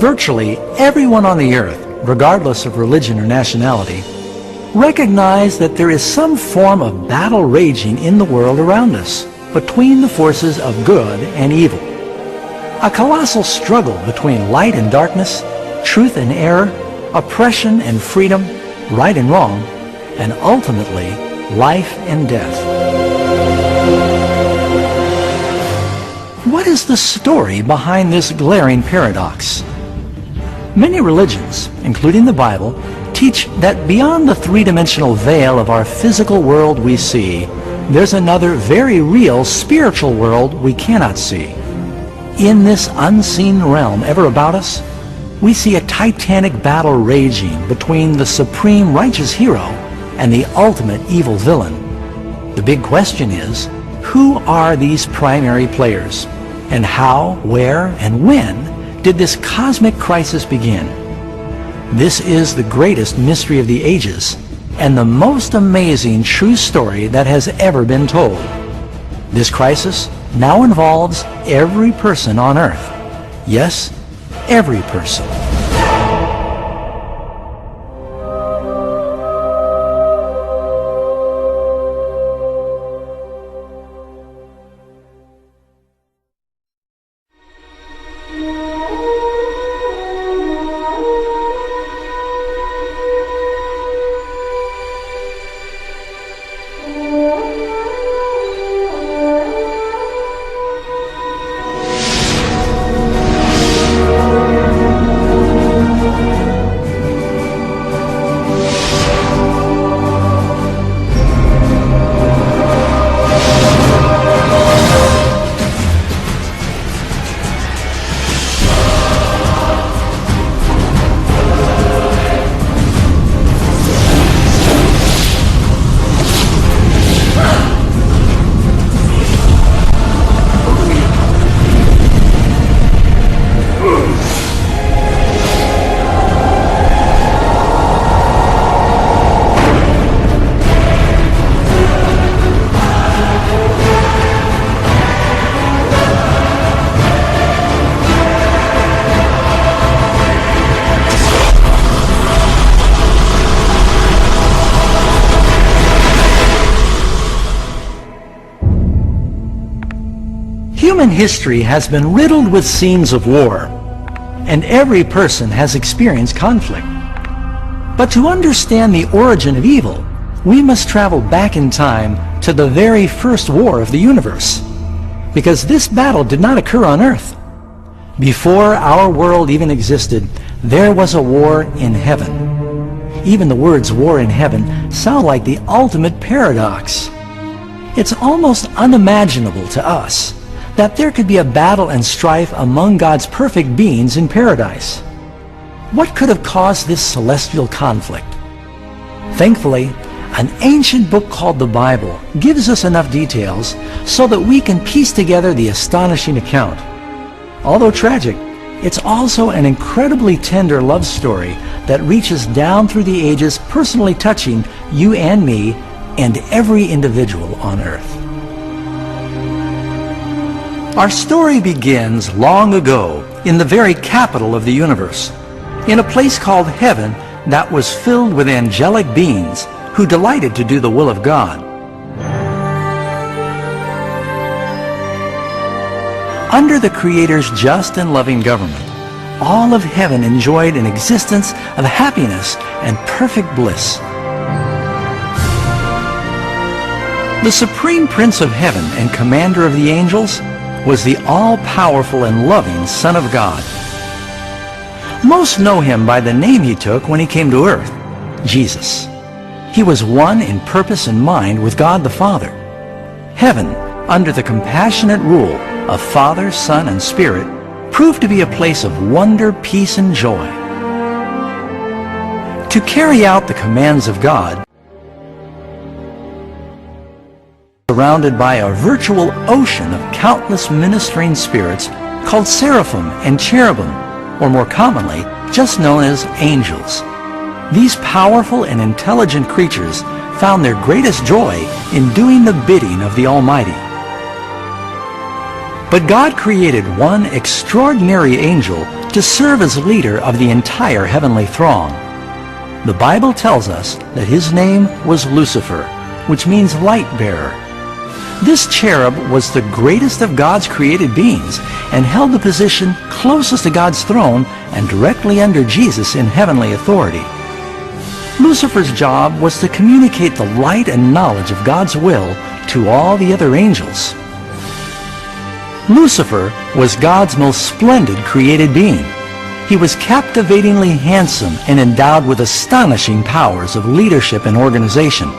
Virtually everyone on the earth, regardless of religion or nationality, recognize that there is some form of battle raging in the world around us between the forces of good and evil. A colossal struggle between light and darkness, truth and error, oppression and freedom, right and wrong, and ultimately life and death. What is the story behind this glaring paradox? Many religions, including the Bible, teach that beyond the three-dimensional veil of our physical world we see, there's another very real spiritual world we cannot see. In this unseen realm ever about us, we see a titanic battle raging between the supreme righteous hero and the ultimate evil villain. The big question is, who are these primary players? And how, where, and when did this cosmic crisis begin? This is the greatest mystery of the ages and the most amazing true story that has ever been told. This crisis now involves every person on earth. Yes, every person. Human history has been riddled with scenes of war, and every person has experienced conflict. But to understand the origin of evil, we must travel back in time to the very first war of the universe, because this battle did not occur on Earth. Before our world even existed, there was a war in heaven. Even the words war in heaven sound like the ultimate paradox. It's almost unimaginable to us that there could be a battle and strife among God's perfect beings in paradise. What could have caused this celestial conflict? Thankfully, an ancient book called the Bible gives us enough details so that we can piece together the astonishing account. Although tragic, it's also an incredibly tender love story that reaches down through the ages, personally touching you and me and every individual on earth. Our story begins long ago in the very capital of the universe, in a place called heaven that was filled with angelic beings who delighted to do the will of God. Under the Creator's just and loving government, all of heaven enjoyed an existence of happiness and perfect bliss. The Supreme Prince of Heaven and Commander of the angels was the all-powerful and loving Son of God. Most know him by the name he took when he came to earth, Jesus. He was one in purpose and mind with God the Father. Heaven, under the compassionate rule of Father, Son, and Spirit, proved to be a place of wonder, peace, and joy. To carry out the commands of God, surrounded by a virtual ocean of countless ministering spirits called seraphim and cherubim, or more commonly, just known as angels. These powerful and intelligent creatures found their greatest joy in doing the bidding of the Almighty. But God created one extraordinary angel to serve as leader of the entire heavenly throng. The Bible tells us that his name was Lucifer, which means light bearer. This cherub was the greatest of God's created beings and held the position closest to God's throne and directly under Jesus in heavenly authority. Lucifer's job was to communicate the light and knowledge of God's will to all the other angels. Lucifer was God's most splendid created being. He was captivatingly handsome and endowed with astonishing powers of leadership and organization.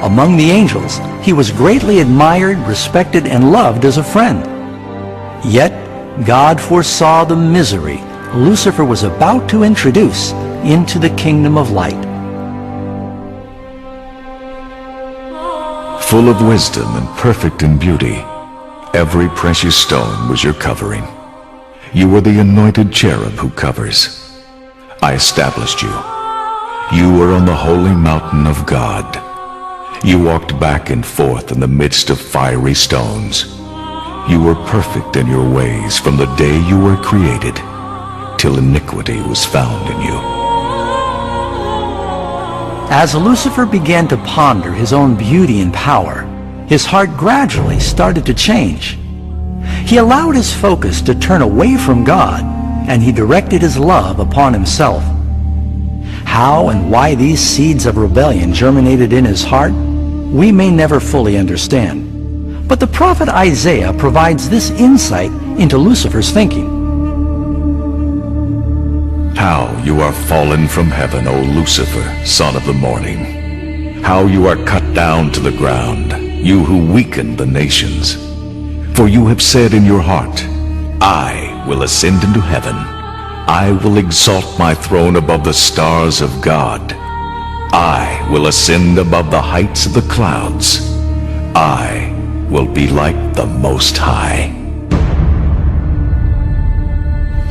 Among the angels, he was greatly admired, respected, and loved as a friend. Yet, God foresaw the misery Lucifer was about to introduce into the kingdom of light. Full of wisdom and perfect in beauty, every precious stone was your covering. You were the anointed cherub who covers. I established you. You were on the holy mountain of God. You walked back and forth in the midst of fiery stones. You were perfect in your ways from the day you were created, till iniquity was found in you. As Lucifer began to ponder his own beauty and power, his heart gradually started to change. He allowed his focus to turn away from God, and he directed his love upon himself. How and why these seeds of rebellion germinated in his heart, we may never fully understand. But the prophet Isaiah provides this insight into Lucifer's thinking. How you are fallen from heaven, O Lucifer, son of the morning. How you are cut down to the ground, you who weaken the nations. For you have said in your heart, I will ascend into heaven. I will exalt my throne above the stars of God. I will ascend above the heights of the clouds. I will be like the Most High.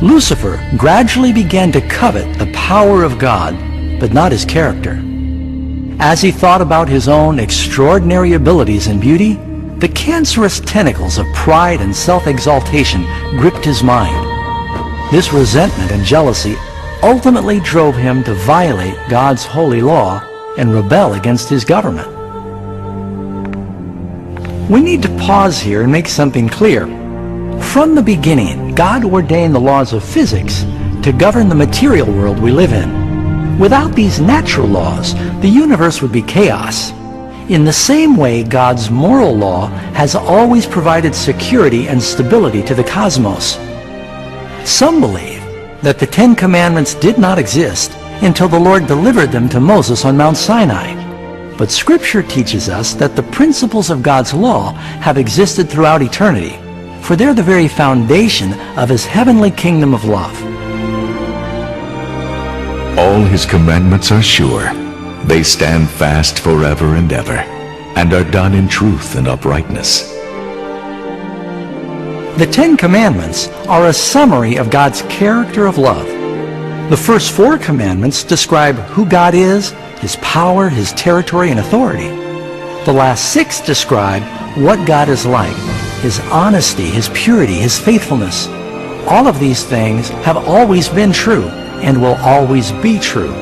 Lucifer gradually began to covet the power of God, but not his character. As he thought about his own extraordinary abilities and beauty, the cancerous tentacles of pride and self-exaltation gripped his mind. This resentment and jealousy ultimately drove him to violate God's holy law and rebel against his government. We need to pause here and make something clear. From the beginning, God ordained the laws of physics to govern the material world we live in. Without these natural laws, the universe would be chaos. In the same way, God's moral law has always provided security and stability to the cosmos. Some believe that the Ten Commandments did not exist until the Lord delivered them to Moses on Mount Sinai. But Scripture teaches us that the principles of God's law have existed throughout eternity, for they're the very foundation of His heavenly kingdom of love. All His commandments are sure. They stand fast forever and ever, and are done in truth and uprightness. The Ten Commandments are a summary of God's character of love. The first 4 commandments describe who God is, His power, His territory, and authority. The last 6 describe what God is like, His honesty, His purity, His faithfulness. All of these things have always been true and will always be true.